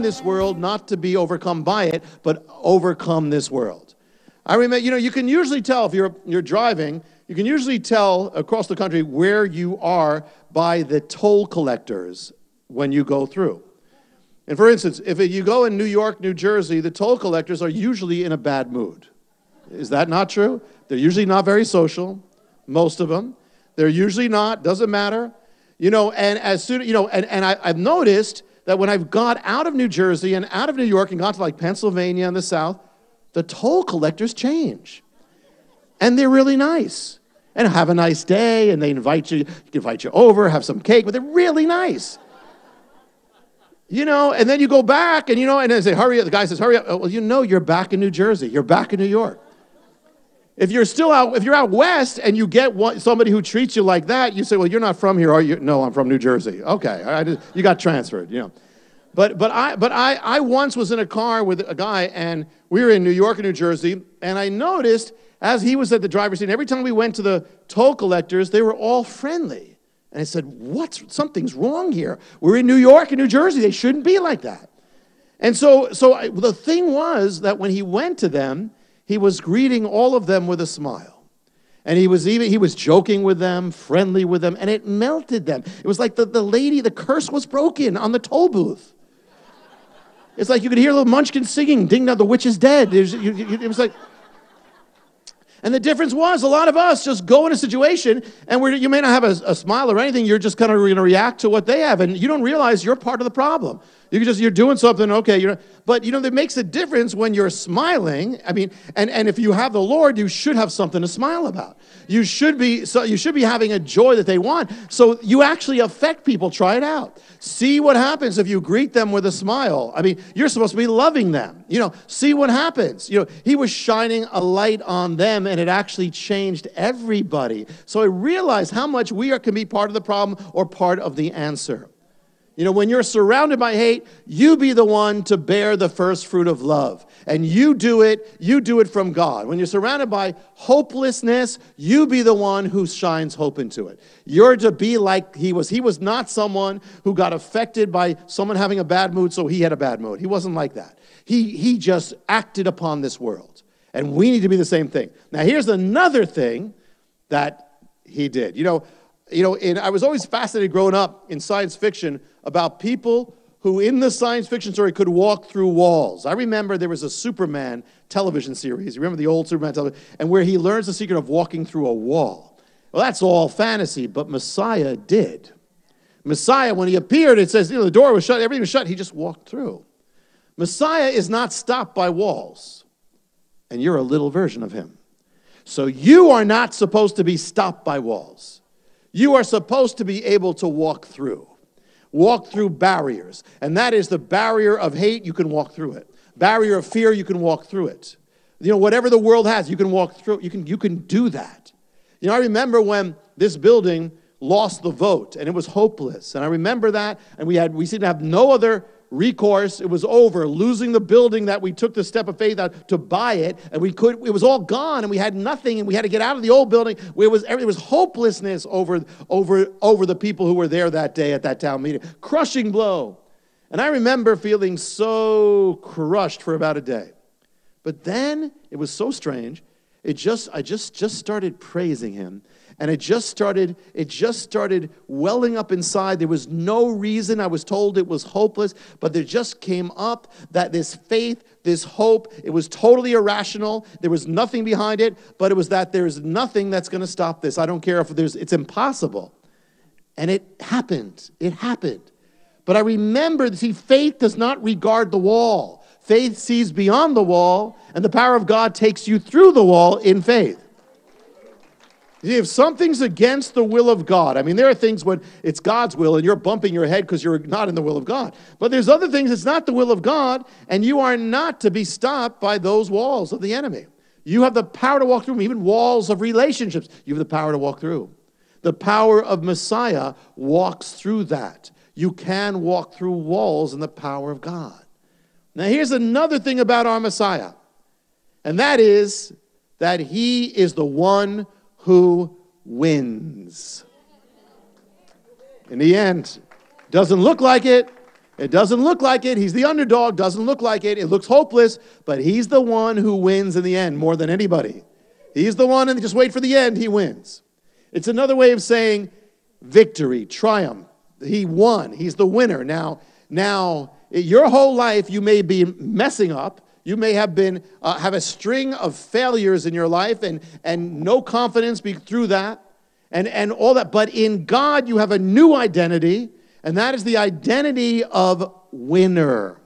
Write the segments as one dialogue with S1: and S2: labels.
S1: this world, not to be overcome by it, but overcome this world. I remember, you can usually tell if you're driving, you can usually tell across the country where you are by the toll collectors when you go through. And for instance, if you go in New York, New Jersey, the toll collectors are usually in a bad mood. Is that not true? They're usually not very social, most of them. They're usually not, doesn't matter. And as soon, I've noticed that when I've got out of New Jersey and out of New York and got to like Pennsylvania and the South, the toll collectors change. And they're really nice. And have a nice day, and they invite you over, have some cake, but they're really nice. And then you go back, and and they say, hurry up. The guy says, hurry up. Oh, well, you're back in New Jersey. You're back in New York. If you're out west and you get somebody who treats you like that, you say, well, you're not from here, are you? No, I'm from New Jersey. Okay, you got transferred, But I once was in a car with a guy, and we were in New York and New Jersey, and I noticed as he was at the driver's seat, every time we went to the toll collectors, they were all friendly. And I said, something's wrong here. We're in New York and New Jersey. They shouldn't be like that. And so the thing was that when he went to them, he was greeting all of them with a smile. And he was joking with them, friendly with them, and it melted them. It was like the curse was broken on the toll booth. It's like you could hear little Munchkin singing, Ding Dong, the witch is dead. It was like... And the difference was a lot of us just go in a situation and you may not have a smile or anything. You're just kind of going to react to what they have. And you don't realize you're part of the problem. You're doing something, okay. But that makes a difference when you're smiling. I mean, and if you have the Lord, you should have something to smile about. You should be having a joy that they want. So you actually affect people. Try it out. See what happens if you greet them with a smile. I mean, you're supposed to be loving them. See what happens. He was shining a light on them, and it actually changed everybody. So I realized how much we can be part of the problem or part of the answer. When you're surrounded by hate, you be the one to bear the first fruit of love. And you do it from God. When you're surrounded by hopelessness, you be the one who shines hope into it. You're to be like he was. He was not someone who got affected by someone having a bad mood, so he had a bad mood. He wasn't like that. He just acted upon this world. And we need to be the same thing. Now, here's another thing that he did. I was always fascinated growing up in science fiction about people who in the science fiction story could walk through walls. I remember there was a Superman television series. You remember the old Superman television? And where he learns the secret of walking through a wall. Well, that's all fantasy, but Messiah did. Messiah, when he appeared, it says, the door was shut, everything was shut, he just walked through. Messiah is not stopped by walls. And you're a little version of him. So you are not supposed to be stopped by walls. You are supposed to be able to walk through barriers. And that is the barrier of hate, you can walk through it. Barrier of fear, you can walk through it. Whatever the world has, you can walk through it. You can do that. I remember when this building lost the vote, and it was hopeless. And I remember that, and we seemed to have no other recourse. It was over, losing the building that we took the step of faith out to buy it, and it was all gone, and we had nothing, and we had to get out of the old building. It was hopelessness over the people who were there that day at that town meeting. Crushing blow. And I remember feeling so crushed for about a day. But then it was so strange. I just started praising him. And it just started welling up inside. There was no reason. I was told it was hopeless, but there just came up that this faith, this hope, it was totally irrational. There was nothing behind it, but it was that there's nothing that's going to stop this. I don't care if it's impossible. And it happened. It happened. But I remember, faith does not regard the wall. Faith sees beyond the wall, and the power of God takes you through the wall in faith. If something's against the will of God, there are things when it's God's will and you're bumping your head because you're not in the will of God. But there's other things it's not the will of God, and you are not to be stopped by those walls of the enemy. You have the power to walk through them, even walls of relationships. You have the power to walk through. The power of Messiah walks through that. You can walk through walls in the power of God. Now here's another thing about our Messiah, and that is that he is the one who wins. In the end, doesn't look like it, It doesn't look like it. He's the underdog. Doesn't look like it. It looks hopeless, but he's the one who wins in the end more than anybody. He's the one, and just wait for the end, he wins. It's another way of saying victory, triumph. He won. He's the winner. Now, your whole life you may be messing up. You may have been have a string of failures in your life and no confidence through that and all that. But in God you have a new identity, and that is the identity of winner.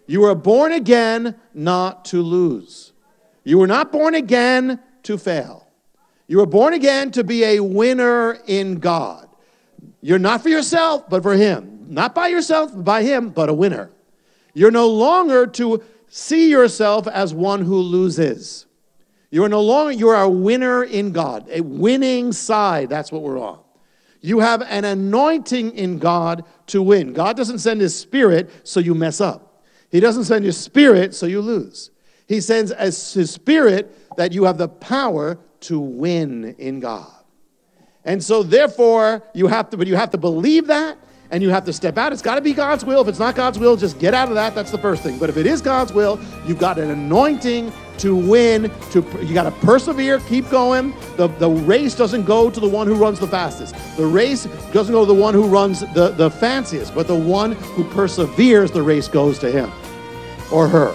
S1: You were born again not to lose. You were not born again to fail. You were born again to be a winner in God. You're not for yourself, but for Him. Not by yourself, but by Him, but a winner. You're no longer to see yourself as one who loses. You are a winner in God, a winning side. That's what we're on. You have an anointing in God to win. God doesn't send His Spirit so you mess up. He doesn't send His Spirit so you lose. He sends His Spirit that you have the power to win in God. And so therefore, you have to believe that, and you have to step out. It's got to be God's will. If it's not God's will, just get out of that. That's the first thing. But if it is God's will, you've got an anointing to win. You got to persevere, keep going. The race doesn't go to the one who runs the fastest. The race doesn't go to the one who runs the fanciest. But the one who perseveres, the race goes to him or her.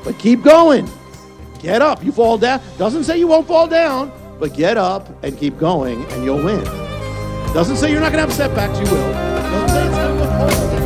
S1: But keep going. Get up. You fall down. Doesn't say you won't fall down, but get up and keep going, and you'll win. Doesn't say you're not going to have setbacks. You will. Doesn't say it's not going to